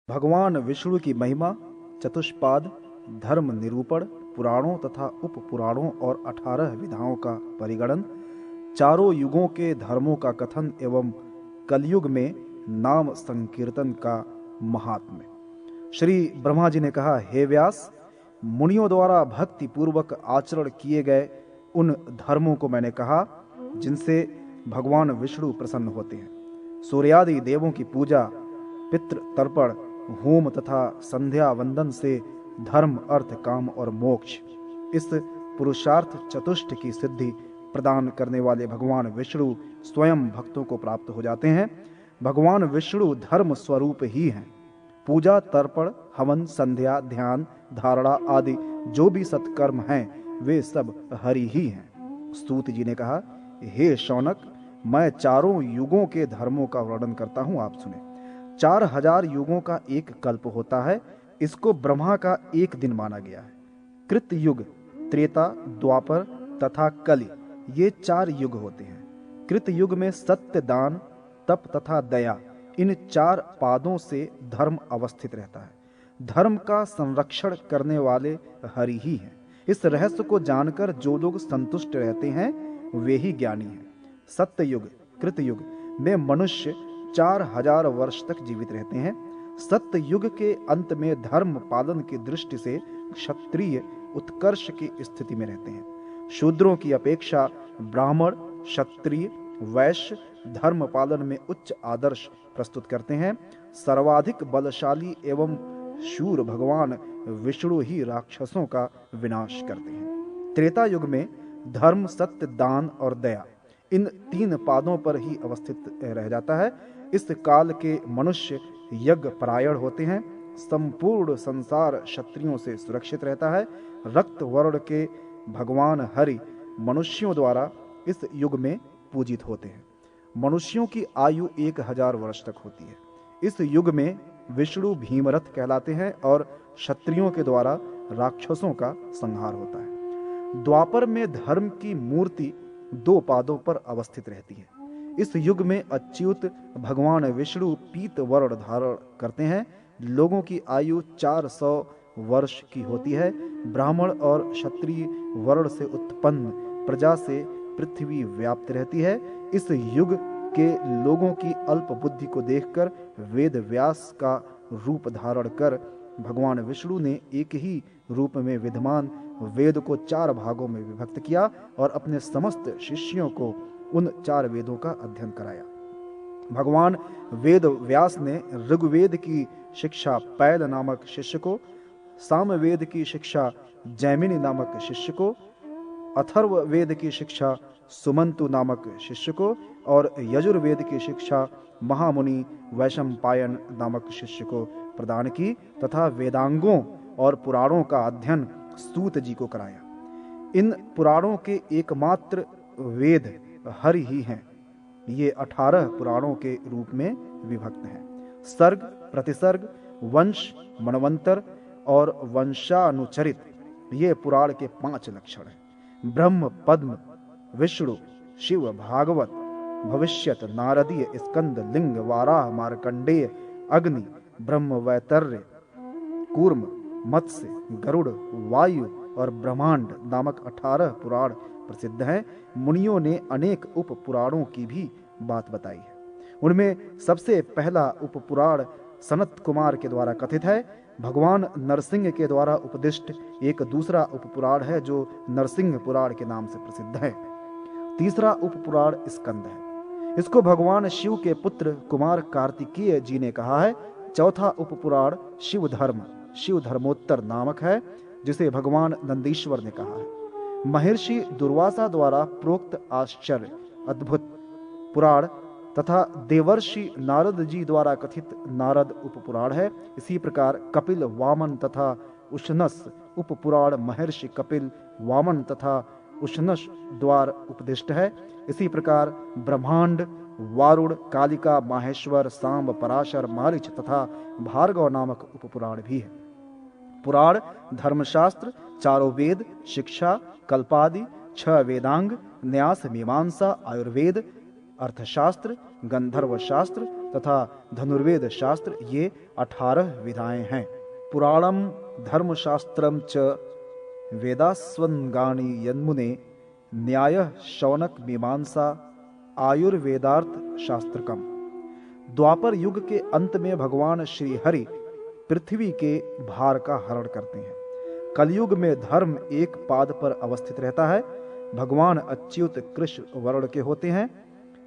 भगवान विष्णु की महिमा, चतुष्पाद, धर्म निरूपण, पुराणों तथा उप पुराणों और 18 विधाओं का परिगणन, चारों युगों के धर्मों का कथन एवं कलयुग में नाम संकीर्तन का महात्म्य। श्री ब्रह्मा जी ने कहा, हे व्यास, मुनियों द्वारा भक्ति पूर्वक आचरण किए गए उन धर्मों को मैंने कहा जिनसे भगवान विष्णु प्रसन्न होते हैं। सूर्यादि देवों की पूजा, पितृ तर्पण, होम तथा संध्या वंदन से धर्म, अर्थ, काम और मोक्ष, इस पुरुषार्थ चतुष्ट की सिद्धि प्रदान करने वाले भगवान विष्णु स्वयं भक्तों को प्राप्त हो जाते हैं। भगवान विष्णु धर्म स्वरूप ही हैं। पूजा, तर्पण, हवन, संध्या, ध्यान, धारणा आदि जो भी सत्कर्म हैं वे सब हरि ही हैं। स्तुति जी ने कहा, हे शौनक, मैं चारों युगों के धर्मों का वर्णन करता हूं, आप सुने। 4000 युगों का एक कल्प होता है। इसको ब्रह्मा का एक दिन माना गया है। कृत युग, त्रेता, द्वापर तथा कलि, ये 4 युग होते हैं। कृत युग में सत्य, दान, तप तथा दया, इन 4 पादों से धर्म अवस्थित रहता है। धर्म का संरक्षण करने वाले हरि ही हैं। इस रहस्य को जानकर जो लोग संतुष्ट रहते हैं वे ही ज्ञानी हैं। सत्य युग, कृत युग में मनुष्य 4000 वर्ष तक जीवित रहते हैं। सत्य युग के अंत में धर्म पालन की दृष्टि से क्षत्रिय उत्कर्ष की स्थिति में रहते हैं। शूद्रों की अपेक्षा ब्राह्मण, क्षत्रिय, वैश्य धर्म पालन में उच्च आदर्श प्रस्तुत करते हैं। सर्वाधिक बलशाली एवं शूर भगवान विष्णु ही राक्षसों का विनाश करते हैं। त्रेता युग में धर्म, सत्य, दान और दया, इन 3 पादों पर ही अवस्थित रह जाता है। इस काल के मनुष्य यज्ञ परायण होते हैं। संपूर्ण संसार क्षत्रियों से सुरक्षित रहता है। रक्त वर्ण के भगवान हरि मनुष्यों द्वारा इस युग में पूजित होते हैं। मनुष्यों की आयु 1000 वर्ष तक होती है। इस युग में विष्णु भीमरथ कहलाते हैं और क्षत्रियों के द्वारा राक्षसों का संहार होता है। द्वापर में धर्म की मूर्ति 2 पादों पर अवस्थित रहती है। इस युग में अच्युत भगवान विष्णु पीत वर्ण धारण करते हैं। लोगों की आयु 400 वर्ष की होती है। ब्राह्मण और क्षत्रिय वर्ण से उत्पन्न प्रजा से पृथ्वी व्याप्त रहती है। इस युग के लोगों की अल्प बुद्धि को देखकर वेद व्यास का रूप धारण कर भगवान विष्णु ने एक ही रूप में विद्यमान वेद को 4 भागों में विभक्त किया और अपने समस्त शिष्यों को उन 4 वेदों का अध्ययन कराया। भगवान वेद व्यास ने ऋग्वेद की शिक्षा पैल नामक शिष्य को, सामवेद की शिक्षा जैमिनी नामक शिष्य को, अथर्ववेद की शिक्षा सुमंतु नामक शिष्य को और यजुर्वेद की शिक्षा महामुनि वैशंपायन नामक शिष्य को प्रदान की तथा वेदांगों और पुराणों का अध्ययन सूत जी को कराया। इन पुराणों के एकमात्र वेद हरि ही हैं। ये 18 पुराणों के रूप में विभक्त हैं। सर्ग, प्रतिसर्ग, वंश, मनवंतर और वंशानुचरित, ये पुराण के 5 लक्षण हैं। ब्रह्म, पद्म, विष्णु, शिव, भागवत, भविष्यत, नारदीय, स्कंद, लिंग, वाराह, मार्कंडेय, अग्नि, ब्रह्म वैतर्य, कूर्म, मत्स्य, गरुड़, वायु और ब्रह्मांड नामक 18 पुराण प्रसिद्ध हैं। मुनियों ने अनेक उप पुराणों की भी बात बताई है। उनमें सबसे पहला उप पुराण सनत कुमार के द्वारा कथित है। भगवान नरसिंह के द्वारा उपदिष्ट एक दूसरा उप पुराण है जो नरसिंह पुराण के नाम से प्रसिद्ध है। तीसरा उप पुराण स्कंद है। इसको भगवान शिव के पुत्र कुमार कार्तिकेय जी ने कहा है। चौथा उप पुराण शिव धर्म, शिव धर्मोत्तर नामक है, जिसे भगवान नंदीश्वर ने कहा है। महर्षि दुर्वासा द्वारा प्रोक्त आश्चर्य अद्भुत पुराण तथा देवर्षि नारद जी द्वारा कथित नारद उपपुराण है। इसी प्रकार कपिल, वामन तथा उशनस उपपुराण महर्षि कपिल, वामन तथा उशनस द्वार उपदिष्ट है। इसी प्रकार ब्रह्मांड, वारुण, कालिका, माहेश्वर, सांब, पराशर, मारीच तथा भार्गव नामक उपपुराण भी है। पुराण, धर्मशास्त्र, चारों वेद, शिक्षा, कल्पादि, 6 वेदांग, न्यास, मीमांसा, आयुर्वेद, अर्थशास्त्र, गंधर्व शास्त्र तथा धनुर्वेद शास्त्र, ये 18 विधाएं हैं। पुराणम धर्मशास्त्रम च वेदास्वंगानि यन्मुने न्यायः शौनक मीमांसा आयुर्वेदार्थ शास्त्रकम। द्वापर युग के अंत में भगवान श्री हरि पृथ्वी के भार का हरण करते हैं। कलयुग में धर्म एक पाद पर अवस्थित रहता है। भगवान अच्युत कृष्ण वर्ण के होते हैं।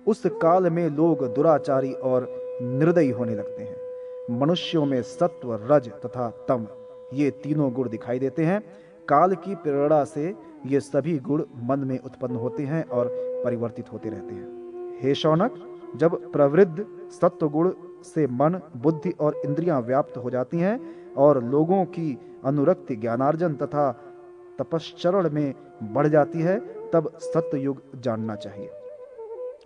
उस काल में लोग दुराचारी और निर्दयी होने लगते हैं। मनुष्यों में सत्व, रज तथा तम, ये तीनों गुण दिखाई देते हैं। काल की प्रेरणा से ये सभी गुण मन में उत्पन्न होते हैं और परिवर्तित होते रहते हैं। हे शौनक, जब प्रवृद्ध सत्व गुण से मन, बुद्धि और इंद्रियां व्याप्त हो जाती हैं और लोगों की अनुरक्ति ज्ञानार्जन तथा तपश्चरण में बढ़ जाती है, तब सत्ययुग जानना चाहिए।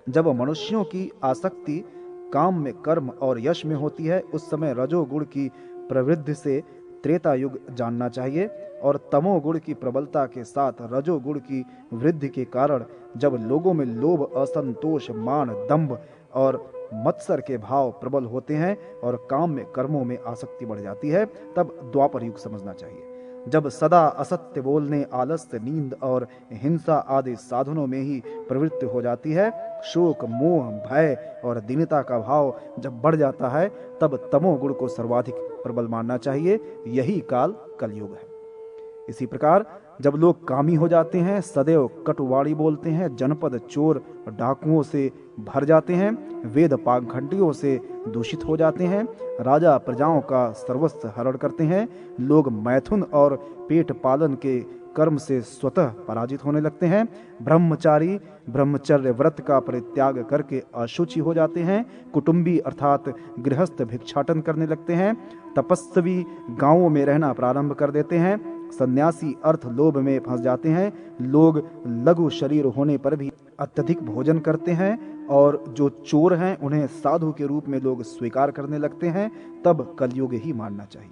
जब मनुष्यों की आसक्ति काम में, कर्म और यश में होती है, उस समय रजोगुण की प्रवृद्धि से त्रेता युग जानना चाहिए और तमोगुण की प्रबलता के साथ रजोगुण की वृद्धि के कारण जब लोगों में लोभ, असंतोष, मान, दंभ और मत्सर के भाव प्रबल होते हैं और काम में, कर्मों में आसक्ति बढ़ जाती है, तब द्वापर युग समझना चाहिए। जब सदा असत्य बोलने, आलस्य, नींद और हिंसा आदि साधनों में ही प्रवृत्ति हो जाती है, शोक, मोह, भय और दीनता का भाव जब बढ़ जाता है, तब तमोगुण को सर्वाधिक प्रबल मानना चाहिए। यही काल कलयुग है। इसी प्रकार जब लोग कामी हो जाते हैं, सदैव कटुवाणी बोलते हैं, जनपद चोर डाकुओं से भर जाते हैं, वेद पाखंडियों से दूषित हो जाते हैं, राजा प्रजाओं का सर्वस्व हरण करते हैं, लोग मैथुन और पेट पालन के कर्म से स्वतः पराजित होने लगते हैं, ब्रह्मचारी ब्रह्मचर्य व्रत का परित्याग करके अशुचि हो जाते हैं, कुटुंबी अर्थात गृहस्थ भिक्षाटन करने लगते हैं, तपस्वी गांवों में रहना प्रारंभ कर देते हैं, सन्यासी अर्थ लोभ में फंस जाते हैं, लोग लघु शरीर होने पर भी अत्यधिक भोजन करते हैं और जो चोर हैं उन्हें साधु के रूप में लोग स्वीकार करने लगते हैं, तब कलयुग ही मानना चाहिए।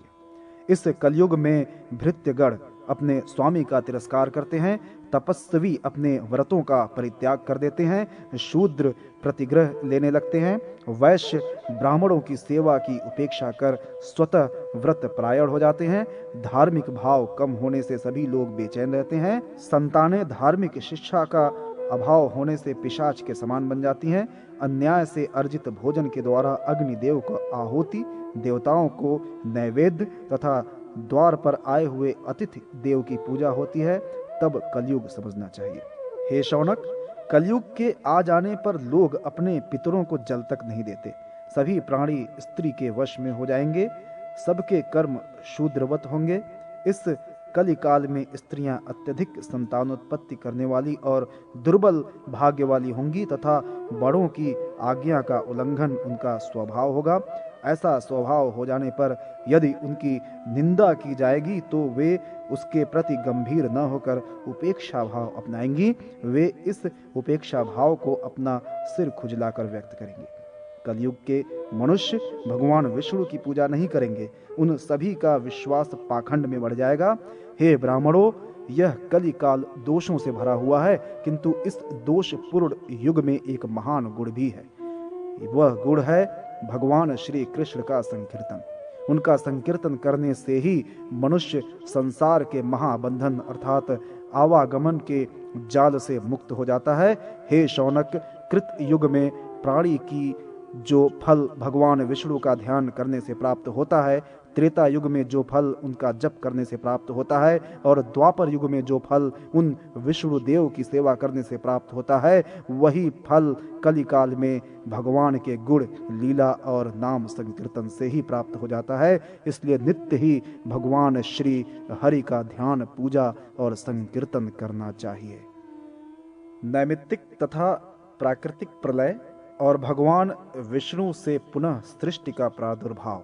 इस कलयुग में भृत्यगण अपने स्वामी का तिरस्कार करते हैं, तपस्वी अपने व्रतों का परित्याग कर देते हैं, शूद्र प्रतिग्रह लेने लगते हैं, वैश्य ब्राह्मणों की सेवा की उपेक्षा कर स्वतः व्रत परायण हो जाते हैं, धार्मिक भाव कम होने से सभी लोग बेचैन रहते हैं, संतानें धार्मिक शिक्षा का अभाव होने से पिशाच के समान बन जाती हैं, अन्याय से अर्जित भोजन के द्वारा अग्निदेव को आहुति, देवताओं को नैवेद्य तथा द्वार पर आए हुए अतिथि देव की पूजा होती है, तब कलयुग समझना चाहिए। हे शौनक, कलयुग के आ जाने पर लोग अपने पितरों को जल तक नहीं देते, सभी प्राणी स्त्री के वश में हो जाएंगे, सबके कर्म शूद्रवत होंगे। इस कलिकाल में स्त्रियां अत्यधिक संतानोत्पत्ति करने वाली और दुर्बल भाग्य वाली होंगी तथा बड़ों की आज्ञा का उल्लंघन उनका स्वभाव होगा। ऐसा स्वभाव हो जाने पर यदि उनकी निंदा की जाएगी तो वे उसके प्रति गंभीर न होकर उपेक्षा भाव अपनाएंगी। वे इस उपेक्षा भाव को अपना सिर खुजलाकर व्यक्त करेंगे। कलयुग के मनुष्य भगवान विष्णु की पूजा नहीं करेंगे, उन सभी का विश्वास पाखंड में बढ़ जाएगा। हे ब्राह्मणों, यह कलिकाल दोषों से भरा हुआ है, किंतु इस दोषपूर्ण युग में एक महान गुण भी है। वह गुण है भगवान श्री कृष्ण का संकीर्तन। उनका संकीर्तन करने से ही मनुष्य संसार के महाबंधन अर्थात आवागमन के जाल से मुक्त हो जाता है। हे शौनक, कृत युग में प्राणी की जो फल भगवान विष्णु का ध्यान करने से प्राप्त होता है, त्रेता युग में जो फल उनका जप करने से प्राप्त होता है और द्वापर युग में जो फल उन विष्णु देव की सेवा करने से प्राप्त होता है, वही फल कलिकाल में भगवान के गुण, लीला और नाम संकीर्तन से ही प्राप्त हो जाता है। इसलिए नित्य ही भगवान श्री हरि का ध्यान, पूजा और संकीर्तन करना चाहिए। नैमित्तिक तथा प्राकृतिक प्रलय और भगवान विष्णु से पुनः सृष्टि का प्रादुर्भाव।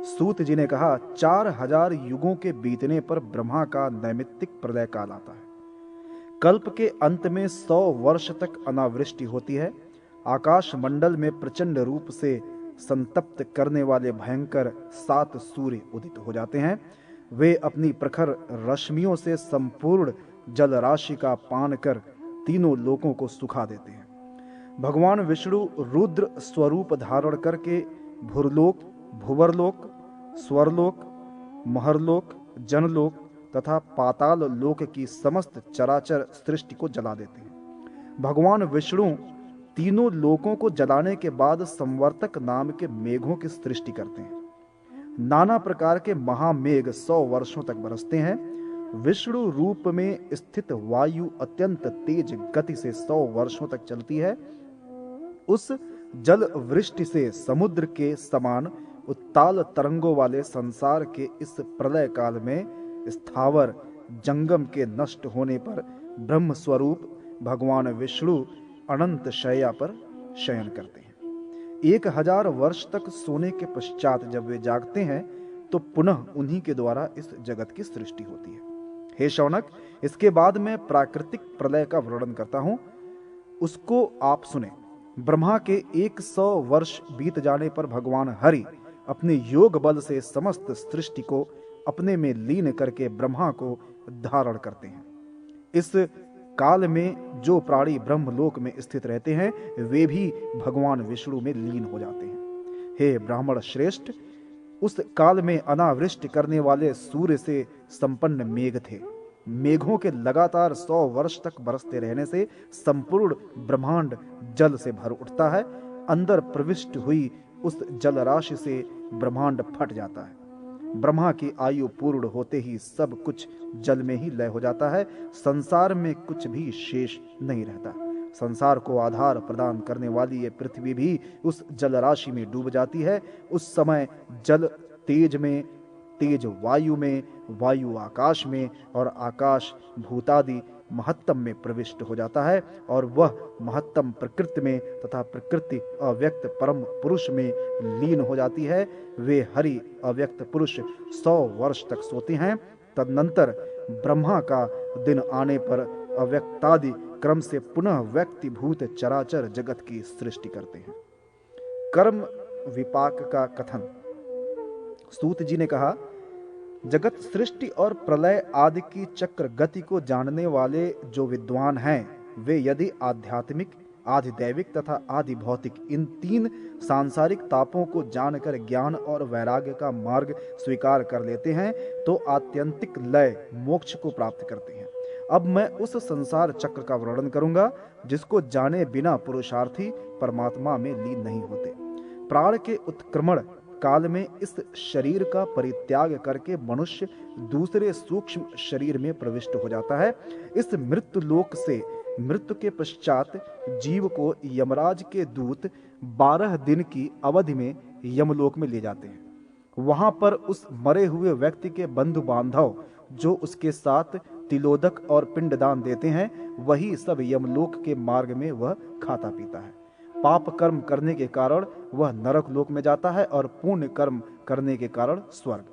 सूत जी ने कहा, 4000 युगों के बीतने पर ब्रह्मा का नैमित्तिक प्रलय काल आता है। कल्प के अंत में 100 वर्ष तक अनावृष्टि होती है। आकाश मंडल में प्रचंड रूप से संतप्त करने वाले भयंकर 7 सूर्य उदित हो जाते हैं। वे अपनी प्रखर रश्मियों से संपूर्ण जल राशि का पान कर तीनों लोकों को सुखा देते हैं। भगवान विष्णु रुद्र स्वरूप धारण करके भूरलोक, भुवरलोक, स्वरलोक, महरलोक, जनलोक तथा पाताल लोक की समस्त चराचर सृष्टि को जला देते हैं। भगवान विष्णु तीनों लोकों को जलाने के बाद संवर्तक नाम के मेघों की सृष्टि करते हैं। नाना प्रकार के महामेघ 100 वर्षों तक बरसते हैं। विष्णु रूप में स्थित वायु अत्यंत तेज गति से 100 वर्षों तक चलती है। उस जल वृष्टि से समुद्र के समान उत्ताल तरंगों वाले संसार के इस प्रलय काल में स्थावर जंगम के नष्ट होने पर ब्रह्म स्वरूप भगवान विष्णु अनंत शैया पर शयन करते हैं। 1000 वर्ष तक सोने के पश्चात जब वे जागते हैं तो पुनः उन्हीं के द्वारा इस जगत की सृष्टि होती है। हे शौनक, इसके बाद मैं प्राकृतिक प्रलय का वर्णन करता हूं, उसको आप सुने। ब्रह्मा के 100 वर्ष बीत जाने पर भगवान हरि अपने योग बल से समस्त सृष्टि को अपने में लीन करके ब्रह्मा को धारण करते हैं। इस काल में जो प्राणी ब्रह्मलोक में स्थित रहते हैं वे भी भगवान विष्णु में लीन हो जाते हैं। हे ब्राह्मण श्रेष्ठ, उस काल में अनावृष्टि करने वाले सूर्य से संपन्न मेघ थे। मेघों के लगातार 100 वर्ष तक बरसते रहने से संपूर्ण ब्रह्मांड जल से भर उठता है। अंदर प्रविष्ट हुई उस जल राशि से ब्रह्मांड फट जाता है। ब्रह्मा की आयु पूर्ण होते ही सब कुछ जल में ही लय हो जाता है। संसार में कुछ भी शेष नहीं रहता। संसार को आधार प्रदान करने वाली ये पृथ्वी भी उस जल राशि में डूब जाती है। उस समय जल तेज में, तेज वायु में, वायु आकाश में और आकाश भूतादि महत्तम में प्रविष्ट हो जाता है और वह महत्तम प्रकृति में तथा प्रकृति अव्यक्त परम पुरुष में लीन हो जाती है। वे हरि अव्यक्त पुरुष 100 वर्ष तक सोते हैं। तदनंतर ब्रह्मा का दिन आने पर अव्यक्तादि क्रम से पुनः व्यक्तिभूत चराचर जगत की सृष्टि करते हैं। कर्म विपाक का कथन। सूत जी ने कहा, जगत सृष्टि और प्रलय आदि की चक्र गति को जानने वाले जो विद्वान हैं वे यदि आध्यात्मिक, आधिदैविक तथा आधि भौतिक इन 3 सांसारिक तापों को जानकर ज्ञान और वैराग्य का मार्ग स्वीकार कर लेते हैं तो आत्यंतिक लय मोक्ष को प्राप्त करते हैं। अब मैं उस संसार चक्र का वर्णन करूंगा जिसको जाने बिना पुरुषार्थी परमात्मा में लीन नहीं होते। प्राण के उत्क्रमण काल में इस शरीर का परित्याग करके मनुष्य दूसरे सूक्ष्म शरीर में प्रविष्ट हो जाता है। इस मृत्यु लोक से मृत्यु के पश्चात जीव को यमराज के दूत 12 दिन की अवधि में यमलोक में ले जाते हैं। वहां पर उस मरे हुए व्यक्ति के बंधु बांधव जो उसके साथ तिलोदक और पिंडदान देते हैं वही सब यमलोक के मार्ग में वह खाता पीता है। पाप कर्म करने के कारण वह नरक लोक में जाता है और पुण्य कर्म करने के कारण स्वर्ग।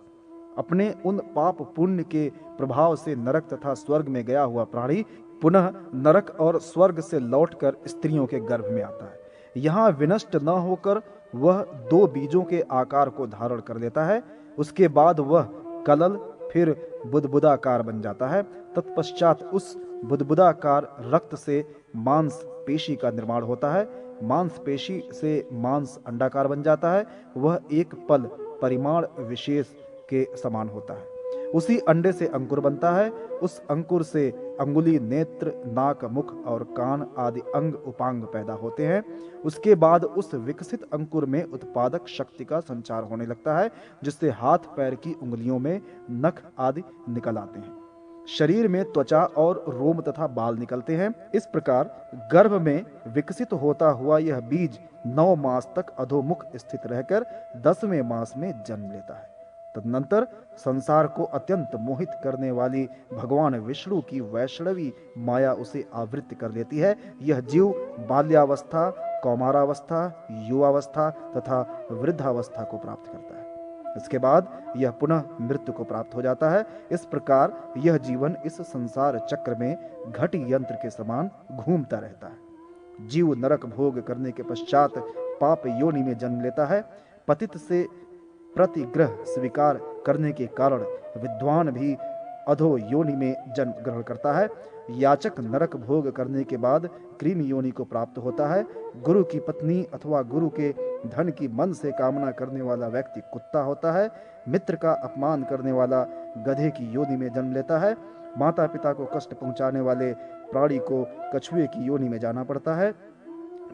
अपने उन पाप पुण्य के प्रभाव से नरक तथा स्वर्ग में गया हुआ प्राणी पुनः नरक और स्वर्ग से लौटकर स्त्रियों के गर्भ में आता है। यहाँ विनष्ट न होकर वह 2 बीजों के आकार को धारण कर लेता है। उसके बाद वह कलल फिर बुदबुदाकार बन जाता है। तत्पश्चात उस बुदबुदाकार रक्त से मांस पेशी का निर्माण होता है। मांसपेशी से मांस अंडाकार बन जाता है। वह एक पल परिमाण विशेष के समान होता है। उसी अंडे से अंकुर बनता है। उस अंकुर से अंगुली, नेत्र, नाक, मुख और कान आदि अंग उपांग पैदा होते हैं। उसके बाद उस विकसित अंकुर में उत्पादक शक्ति का संचार होने लगता है जिससे हाथ पैर की उंगलियों में नख आदि निकल आते हैं। शरीर में त्वचा और रोम तथा बाल निकलते हैं। इस प्रकार गर्भ में विकसित होता हुआ यह बीज 9 मास तक अधोमुख स्थित रहकर 10वें मास में जन्म लेता है। तदनंतर संसार को अत्यंत मोहित करने वाली भगवान विष्णु की वैष्णवी माया उसे आवृत्त कर लेती है। यह जीव बाल्यावस्था, कौमारावस्था, युवावस्था तथा वृद्धावस्था को प्राप्त करता है। इसके बाद यह पुनः मृत्यु को प्राप्त हो जाता है। इस प्रकार यह जीवन इस संसार चक्र में घटी यंत्र के समान घूमता रहता है। जीव नरक भोग करने के पश्चात पाप योनि में जन्म लेता है। पतित से प्रतिग्रह स्वीकार करने के कारण विद्वान भी अधो योनि में जन्म ग्रहण करता है। याचक नरक भोग करने के बाद कृमि योनि को प्राप्त होता है। गुरु की पत्नी अथवा गुरु के धन की मन से कामना करने वाला व्यक्ति कुत्ता होता है। मित्र का अपमान करने वाला गधे की योनि में जन्म लेता है। माता पिता को कष्ट पहुंचाने वाले प्राणी को कछुए की योनि में जाना पड़ता है।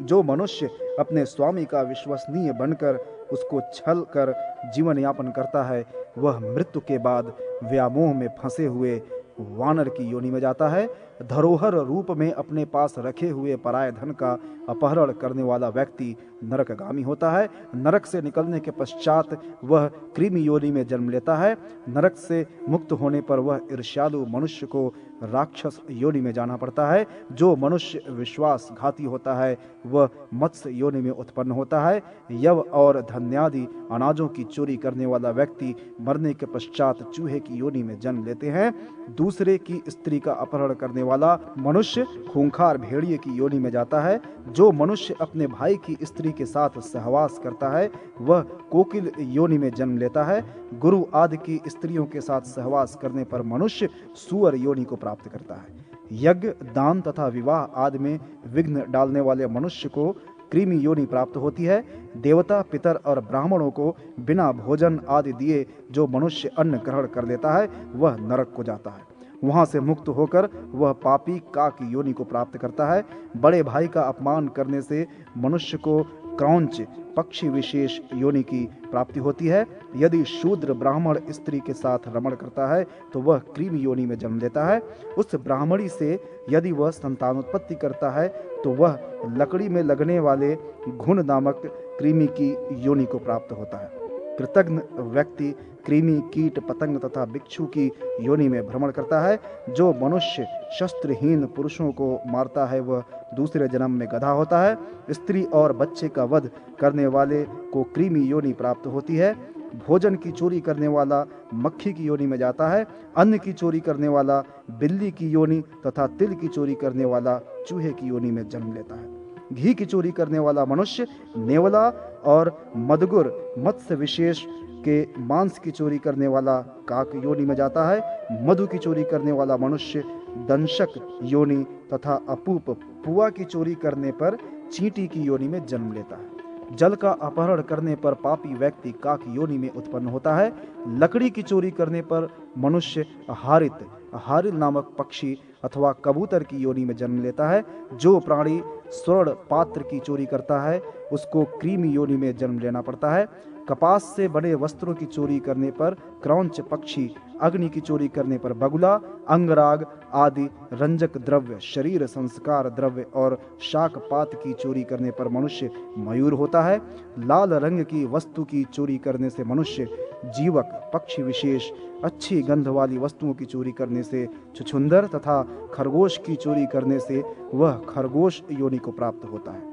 जो मनुष्य अपने स्वामी का विश्वसनीय बनकर उसको छल कर जीवन यापन करता है, वह मृत्यु के बाद व्यामोह में फंसे हुए वानर की योनि में जाता है। धरोहर रूप में अपने पास रखे हुए पराय धन का अपहरण करने वाला व्यक्ति नरकगामी होता है। नरक से निकलने के पश्चात वह कृमि योनि में जन्म लेता है। नरक से मुक्त होने पर वह ईर्ष्यालु मनुष्य को राक्षस योनि में जाना पड़ता है। जो मनुष्य विश्वासघाती होता है वह मत्स्य योनि में उत्पन्न होता है। यव और धन्यादि अनाजों की चोरी करने वाला व्यक्ति मरने के पश्चात चूहे की योनि में जन्म लेते हैं। दूसरे की स्त्री का अपहरण करने वाला मनुष्य खूंखार भेड़िए की योनि में जाता है। जो मनुष्य अपने भाई की स्त्री के साथ सहवास करता है वह कोकिल योनि में जन्म लेता है। गुरु आदि की स्त्रियों के साथ सहवास करने पर मनुष्य सूअर योनि को प्राप्त करता है। यज्ञ, दान तथा विवाह आदि में विघ्न डालने वाले मनुष्य को कृमि योनि प्राप्त होती है। देवता, पितर और ब्राह्मणों को बिना भोजन आदि दिए जो मनुष्य अन्न ग्रहण कर लेता है वह नरक को जाता है। वहां से मुक्त होकर वह पापी काक योनि को प्राप्त करता है। बड़े भाई का अपमान करने से मनुष्य को क्रौंच पक्षी विशेष योनि की प्राप्ति होती है। यदि शूद्र ब्राह्मण स्त्री के साथ रमण करता है तो वह कृमि योनि में जन्म लेता है। उस ब्राह्मणी से यदि वह संतानोत्पत्ति करता है तो वह लकड़ी में लगने वाले घुन नामक कृमि की योनि को प्राप्त होता है। कृतघ्न व्यक्ति कृमि, कीट, पतंग तथा बिच्छू की योनि में भ्रमण करता है। जो मनुष्य शस्त्रहीन पुरुषों को मारता है वह दूसरे जन्म में गधा होता है। स्त्री और बच्चे का वध करने वाले को कृमि योनि प्राप्त होती है। भोजन की चोरी करने वाला मक्खी की योनि में जाता है। अन्न की चोरी करने वाला बिल्ली की योनि तथा तिल की चोरी करने वाला चूहे की योनि में जन्म लेता है। घी की चोरी करने वाला मनुष्य नेवला और मदगुर मत्स्य विशेष के मांस की चोरी करने वाला काक योनि में जाता है। मधु की चोरी करने वाला मनुष्य दंशक योनि तथा अपूप पुआ की चोरी करने पर चींटी की योनि में जन्म लेता है। जल का अपहरण करने पर पापी व्यक्ति काक योनि में उत्पन्न होता है। लकड़ी की चोरी करने पर मनुष्य हारिल नामक पक्षी अथवा कबूतर की योनि में जन्म लेता है। जो प्राणी स्वर्ण पात्र की चोरी करता है उसको कृमि योनि में जन्म लेना पड़ता है। कपास से बने वस्त्रों की चोरी करने पर क्रौंच पक्षी, अग्नि की चोरी करने पर बगुला, अंगराग आदि रंजक द्रव्य, शरीर संस्कार द्रव्य और शाक पात की चोरी करने पर मनुष्य मयूर होता है। लाल रंग की वस्तु की चोरी करने से मनुष्य जीवक, पक्षी विशेष, अच्छी गंध वाली वस्तुओं की चोरी करने से छुछुंदर तथा खरगोश की चोरी करने से वह खरगोश योनि को प्राप्त होता है।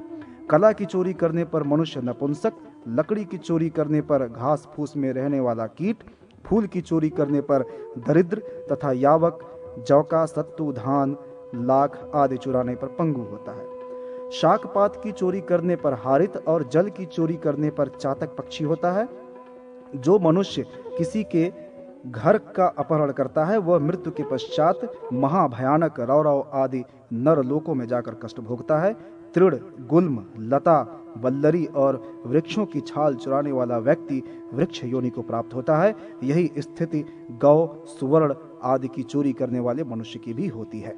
कला की चोरी करने पर मनुष्य नपुंसक, लकड़ी की चोरी करने पर घास फूस में रहने वाला कीट, फूल की चोरी करने पर दरिद्र तथा यावक, जौका, सत्तू, धान, लाख आदि चुराने पर पंगु होता है। शाकपात की चोरी करने पर हारित और जल की चोरी करने पर चातक पक्षी होता है। जो मनुष्य किसी के घर का अपहरण करता है वह मृत्यु के पश्चात महाभयानक रौरव आदि नर लोकों में जाकर कष्ट भोगता है। तृण, गुल्म, लता, वल्लरी और वृक्षों की छाल चुराने वाला व्यक्ति वृक्ष योनि को प्राप्त होता है। यही स्थिति गौ, सुवर्ण आदि की चोरी करने वाले मनुष्य की भी होती है।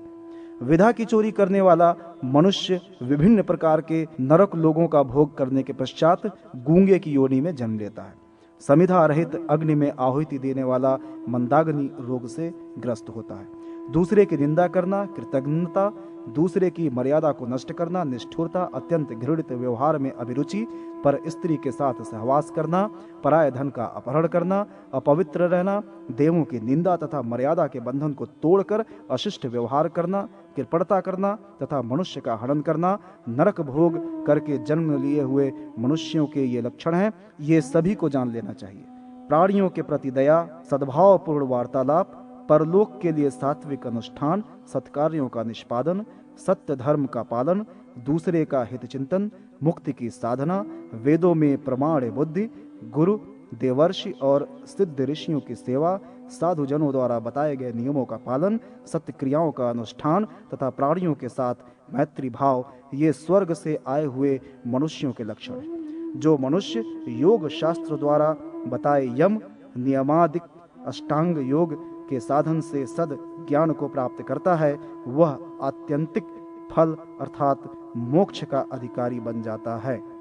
विधा की चोरी करने वाला मनुष्य विभिन्न प्रकार के नरक लोगों का भोग करने के पश्चात गूंगे की योनि में जन्म लेता है। समिधा रहित अग्नि में आहुति देने वाला मंदाग्नि रोग से ग्रस्त होता है। दूसरे की निंदा करना, कृतज्ञता, दूसरे की मर्यादा को नष्ट करना, निष्ठुरता, अत्यंत घृणित व्यवहार में अभिरुचि, पर स्त्री के साथ सहवास करना, पराय धन का अपहरण करना, अपवित्र रहना, देवों की निंदा तथा मर्यादा के बंधन को तोड़कर अशिष्ट व्यवहार करना, कृपणता करना तथा मनुष्य का हनन करना, नरक भोग करके जन्म लिए हुए मनुष्यों के ये लक्षण हैं। ये सभी को जान लेना चाहिए। प्राणियों के प्रति दया, सद्भावपूर्ण वार्तालाप, परलोक के लिए सात्विक अनुष्ठान, सत्कार्यों का निष्पादन, सत्य धर्म का पालन, दूसरे का हित चिंतन, मुक्ति की साधना, वेदों में प्रमाण बुद्धि, गुरु देवर्षि और सिद्ध ऋषियों की सेवा, साधुजनों द्वारा बताए गए नियमों का पालन, सत्य क्रियाओं का अनुष्ठान तथा प्राणियों के साथ मैत्री भाव, ये स्वर्ग से आए हुए मनुष्यों के लक्षण हैं। जो मनुष्य योग शास्त्र द्वारा बताए यम नियमादिक अष्टांग योग के साधन से सद ज्ञान को प्राप्त करता है, वह आत्यंतिक फल अर्थात मोक्ष का अधिकारी बन जाता है।